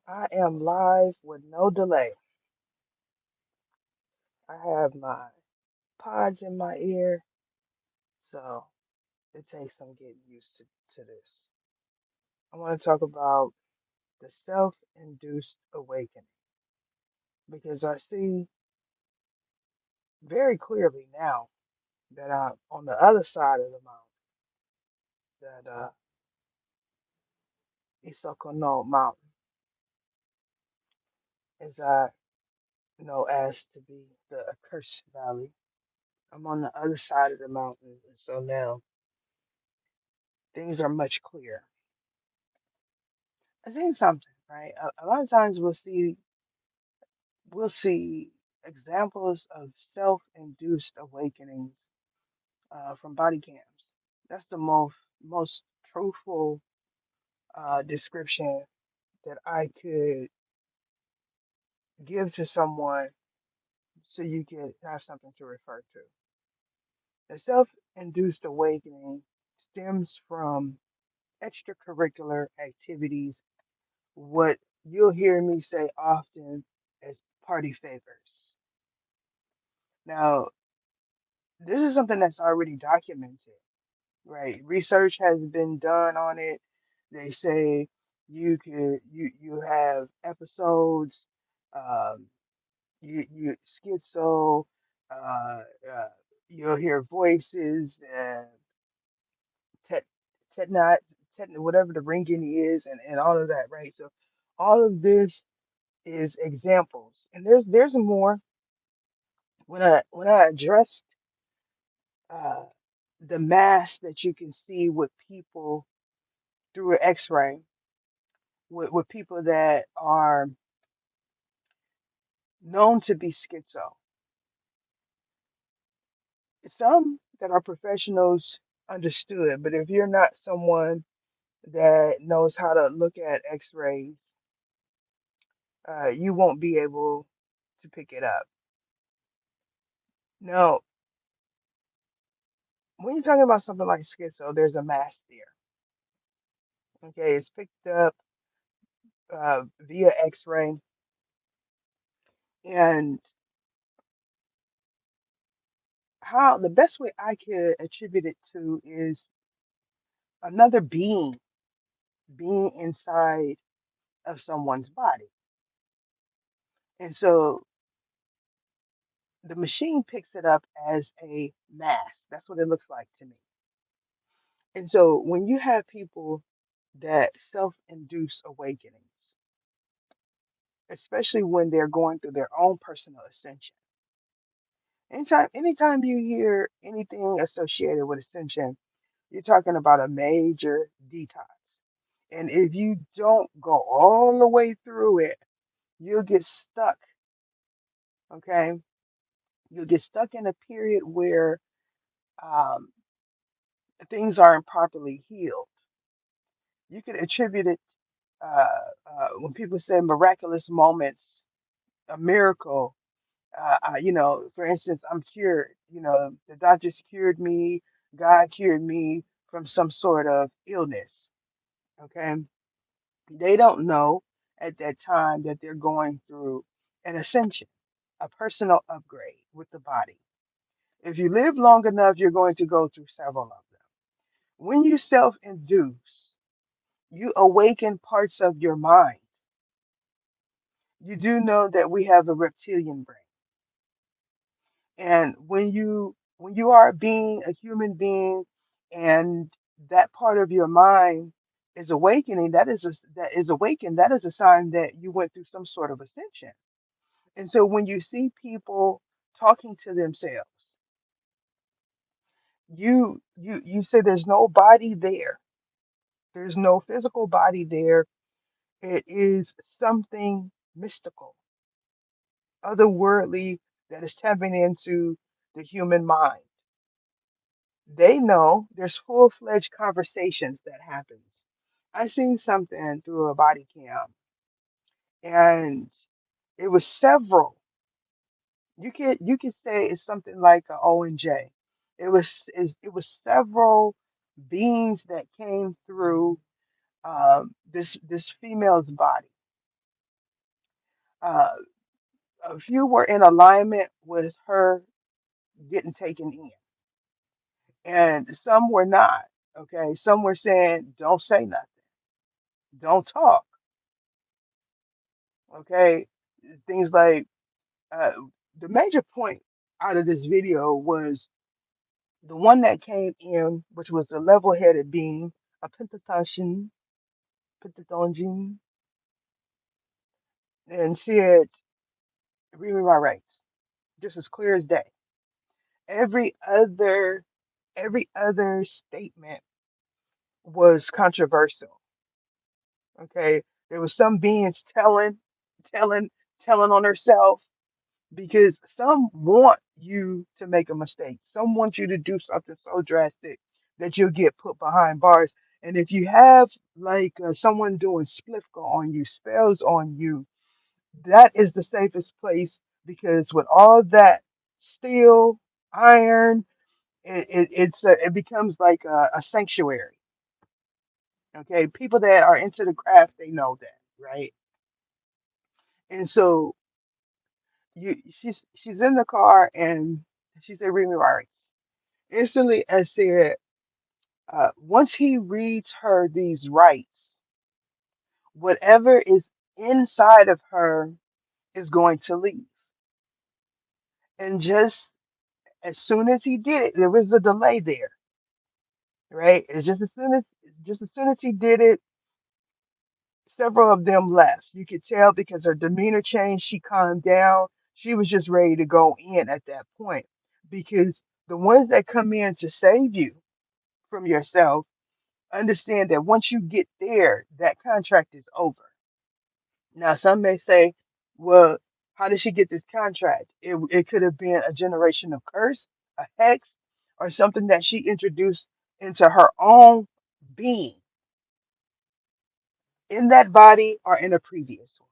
I am live with no delay. I have my pods in my ear, so it takes some getting used to this. I want to talk about the self induced awakening because I see very clearly now that I'm on the other side of the mountain, that Isokono mountain, as I know as to be the accursed valley. I'm on the other side of the mountain, and so now things are much clearer. I think something, right? A lot of times we'll see examples of self-induced awakenings from body cams. That's the most truthful description that I could give to someone so you could have something to refer to. The self-induced awakening stems from extracurricular activities, what you'll hear me say often as party favors. Now, this is something that's already documented, right? Research has been done on it. They say you have episodes, um, you schizo, uh, uh, you'll hear voices, tet tetnot, whatever the ringing is, and all of that, right? So all of this is examples, and there's more. When I addressed uh, the mass that you can see with people through an X-ray, with people that are known to be schizo, some that are professionals understood, but if you're not someone that knows how to look at X-rays, you won't be able to pick it up. Now, when you're talking about something like schizo, there's a mass there. Okay, it's picked up via X-ray, and how the best way I could attribute it to is another being inside of someone's body. And so the machine picks it up as a mass. That's what it looks like to me. And so when you have people that self-induce awakenings, especially when they're going through their own personal ascension, anytime you hear anything associated with ascension, you're talking about a major detox. And if you don't go all the way through it, you'll get stuck. Okay. You'll get stuck in a period where um, things aren't properly healed. You could attribute it when people say miraculous moments, a miracle. For instance, I'm cured. The doctors cured me. God cured me from some sort of illness. Okay. They don't know at that time that they're going through an ascension, a personal upgrade with the body. If you live long enough, you're going to go through several of them. When you self induce, you awaken parts of your mind. You do know that we have a reptilian brain. And when you are being a human being and that part of your mind is awakening, that is awakened, that is a sign that you went through some sort of ascension. And so when you see people talking to themselves, you say there's no body there. There's no physical body there. It is something mystical, otherworldly, that is tapping into the human mind. They know there's full-fledged conversations that happens. I seen something through a body cam, and it was several. You could say it's something like a O and J. It was several beings that came through this female's body, Uh, a few were in alignment with her getting taken in, and some were not. Okay, some were saying, "Don't say nothing, don't talk." Okay, things like uh, the major point out of this video was the one that came in, which was a level-headed being, a pentatonian, and said, "Read me my rights." Just as clear as day. Every other, every other statement was controversial. Okay, there was some beings telling, telling on herself because some want you to make a mistake. Some want you to do something so drastic that you'll get put behind bars. And if you have like someone doing splifka on you, spells on you, that is the safest place because with all that steel, iron, it becomes like a sanctuary. Okay, people that are into the craft, they know that, right? And so she's in the car and she said, "Read me my rights." Instantly, I said, once he reads her these rights, whatever is inside of her is going to leave. And just as soon as he did it, there was a delay there, right? It's just as soon as he did it, several of them left. You could tell because her demeanor changed. She calmed down. She was just ready to go in at that point because the ones that come in to save you from yourself understand that once you get there, that contract is over. Now, some may say, well, how did she get this contract? It could have been a generation of curse, a hex, or something that she introduced into her own being in that body or in a previous one.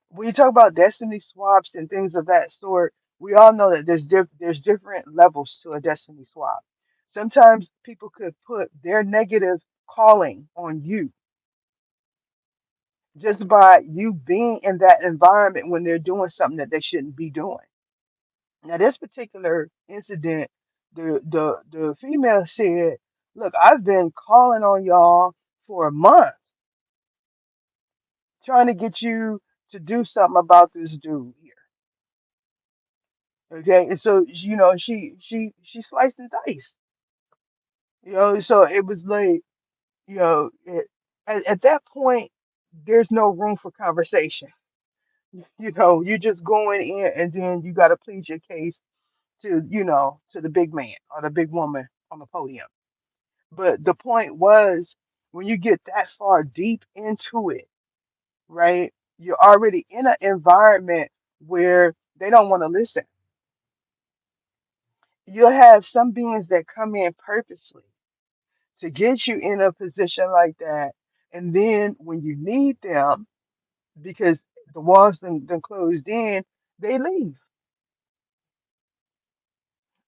When you talk about destiny swaps and things of that sort, we all know that there's different levels to a destiny swap. Sometimes people could put their negative calling on you just by you being in that environment when they're doing something that they shouldn't be doing. Now, this particular incident, the female said, "Look, I've been calling on y'all for a month, trying to get you to do something about this dude here." Okay, and so she sliced and diced. So it was like at that point, there's no room for conversation. You're just going in and then you got to plead your case to the big man or the big woman on the podium. But the point was, when you get that far deep into it, right, you're already in an environment where they don't want to listen. You'll have some beings that come in purposely to get you in a position like that. And then when you need them, because the walls then closed in, they leave.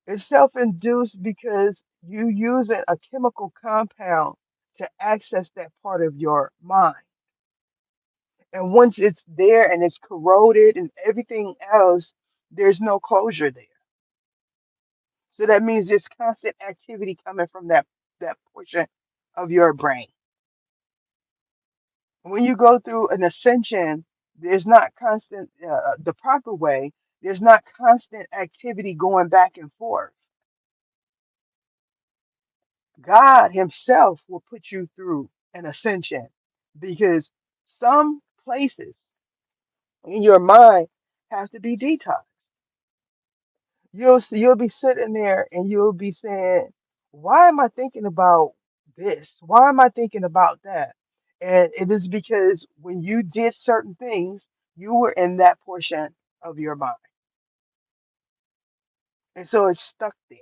It's self-induced because you using a chemical compound to access that part of your mind. And once it's there and it's corroded and everything else, there's no closure there. So that means there's constant activity coming from that portion of your brain. When you go through an ascension, there's not constant the proper way. There's not constant activity going back and forth. God Himself will put you through an ascension because some places in your mind have to be detoxed. You'll be sitting there and you'll be saying, "Why am I thinking about this? Why am I thinking about that?" And it is because when you did certain things, you were in that portion of your mind, and so it's stuck there.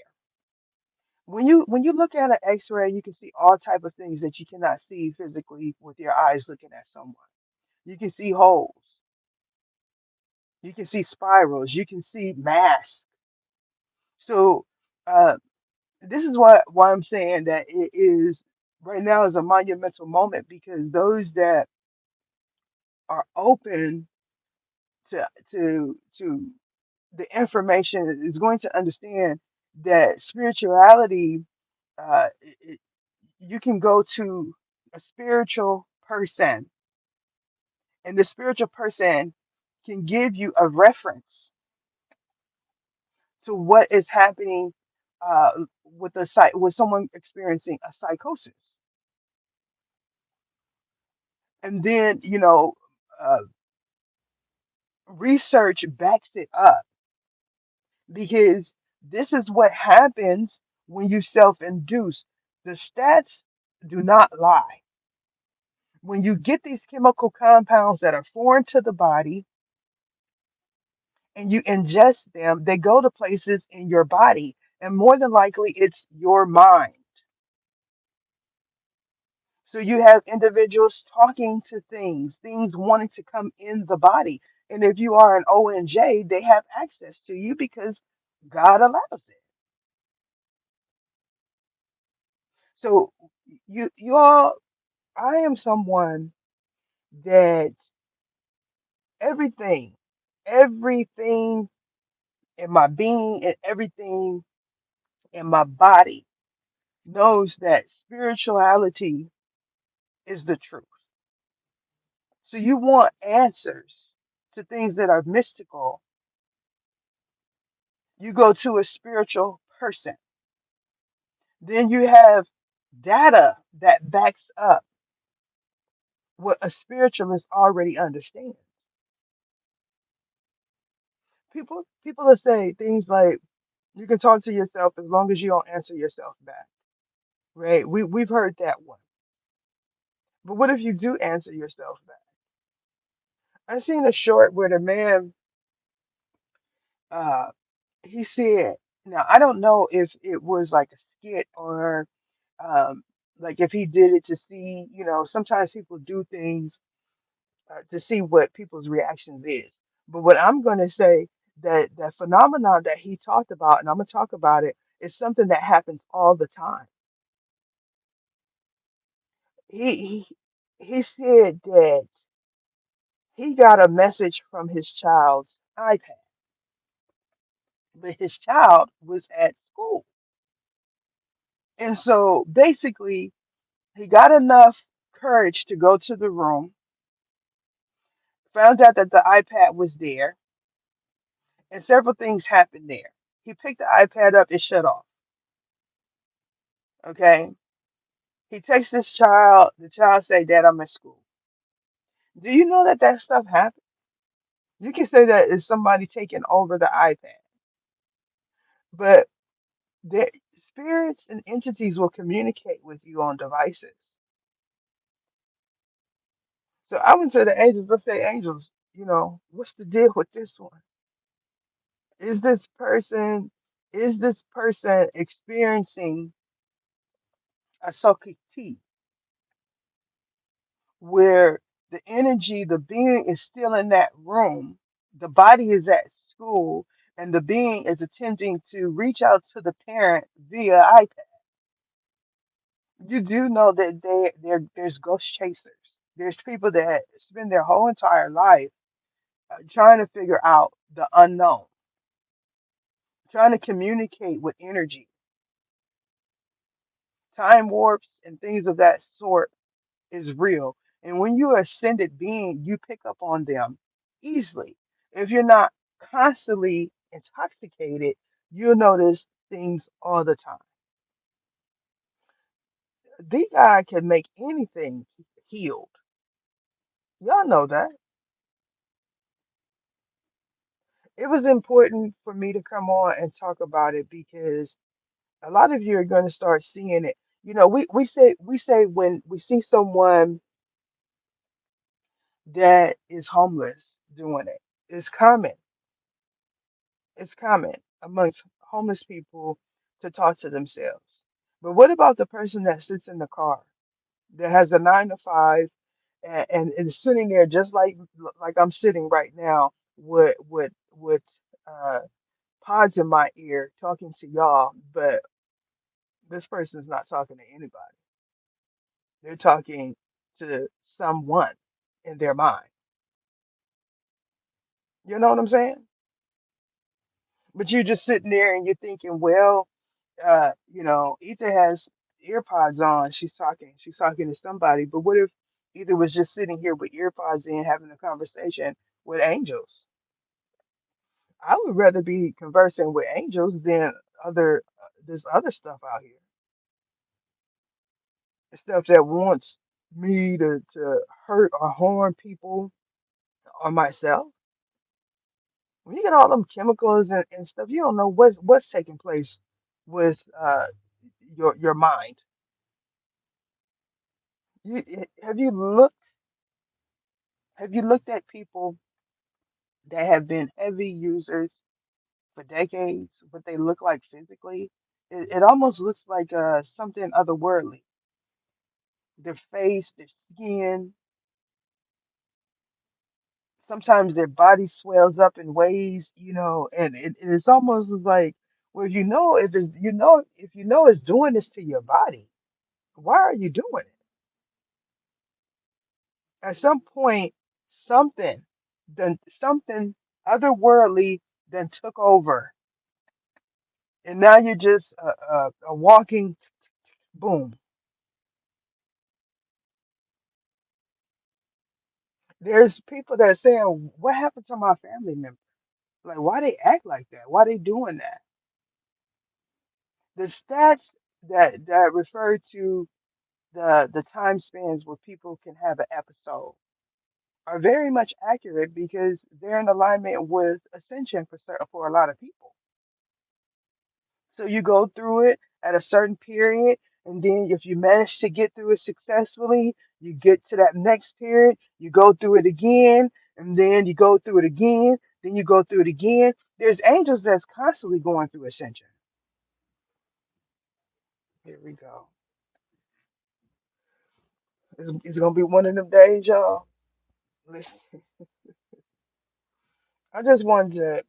When you look at an X-ray, you can see all type of things that you cannot see physically with your eyes looking at someone. You can see holes, you can see spirals, you can see mass. So uh, this is why I'm saying that it is right now is a monumental moment because those that are open to the information, is going to understand that spirituality, it, you can go to a spiritual person, and the spiritual person can give you a reference to what is happening uh, with someone experiencing a psychosis, and then uh, research backs it up, because this is what happens when you self-induce. The stats do not lie. When you get these chemical compounds that are foreign to the body and you ingest them, they go to places in your body, and more than likely, it's your mind. So you have individuals talking to things wanting to come in the body. And if you are an ONJ, they have access to you because God allows it. So you all, I am someone that everything, everything in my being and everything in my body knows that spirituality is the truth. So you want answers to things that are mystical, you go to a spiritual person. Then you have data that backs up what a spiritualist already understands. People will say things like, you can talk to yourself as long as you don't answer yourself back. Right? We've heard that one. But what if you do answer yourself back? I seen a short where the man, uh he said, now I don't know if it was like a skit or um like if he did it to see, sometimes people do things to see what people's reactions is. But what I'm going to say, that that phenomenon that he talked about, and I'm going to talk about it, is something that happens all the time. He he said that he got a message from his child's iPad, but his child was at school. And so basically, he got enough courage to go to the room, found out that the iPad was there, and several things happened there. He picked the iPad up, it shut off. Okay. He takes this child, the child say, Dad, I'm at school. Do you know that that stuff happens? You can say that is somebody taking over the iPad, but the spirits and entities will communicate with you on devices. So I went to the angels, let's say angels, what's the deal with this one? Is this person, is this person experiencing a Sokiti where the energy, the being is still in that room, the body is at school, and the being is attempting to reach out to the parent via iPad? You do know that there's ghost chasers. There's people that spend their whole entire life trying to figure out the unknown, trying to communicate with energy, time warps, and things of that sort is real. And when you're ascended being, you pick up on them easily. If you're not constantly intoxicated, you'll notice things all the time. The guy can make anything healed. Y'all know that. It was important for me to come on and talk about it because a lot of you are going to start seeing it. We say when we see someone that is homeless doing it, it's common. It's common amongst homeless people to talk to themselves. But what about the person that sits in the car that has a 9 to 5 and is sitting there just like I'm sitting right now with uh, pods in my ear talking to y'all, but this person is not talking to anybody. They're talking to someone in their mind. You know what I'm saying? But you're just sitting there and you're thinking, well, Ether has earpods on. She's talking to somebody. But what if Ether was just sitting here with earpods in, having a conversation with angels? I would rather be conversing with angels than this other stuff out here, stuff that wants me to hurt or harm people or myself. When you get all them chemicals and stuff, you don't know what's taking place with your mind. You, have you looked have you looked at people that have been heavy users for decades, what they look like physically? It almost looks like something otherworldly. Their face, their skin, sometimes their body swells up in ways, and it's almost like, well, if you know it's doing this to your body, why are you doing it? At some point, something something otherworldly then took over, and now you're just a walking boom. There's people that are saying, what happened to my family member? Like, why they act like that? Why they doing that? The stats that refer to the time spans where people can have an episode are very much accurate because they're in alignment with ascension for a lot of people. So you go through it at a certain period, and then if you manage to get through it successfully, you get to that next period, you go through it again, and then you go through it again, then you go through it again. There's angels that's constantly going through ascension. Here we go. It's gonna be one of them days, y'all. Listen, I just wanted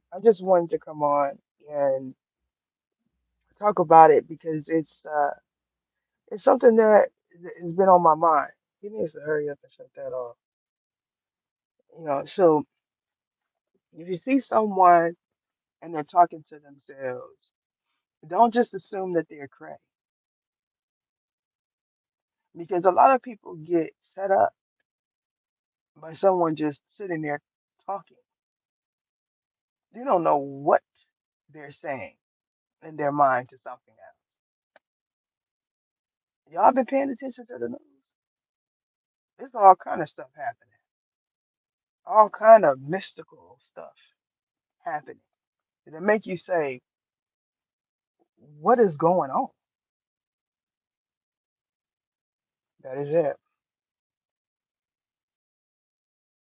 to come on and talk about it because it's something that has been on my mind. He needs to hurry up and shut that off. So if you see someone and they're talking to themselves, don't just assume that they're crazy because a lot of people get set up by someone just sitting there talking. You don't know what they're saying in their mind to something else. Y'all been paying attention to the news? There's all kind of stuff happening, all kind of mystical stuff happening. And it make you say, what is going on? That is it.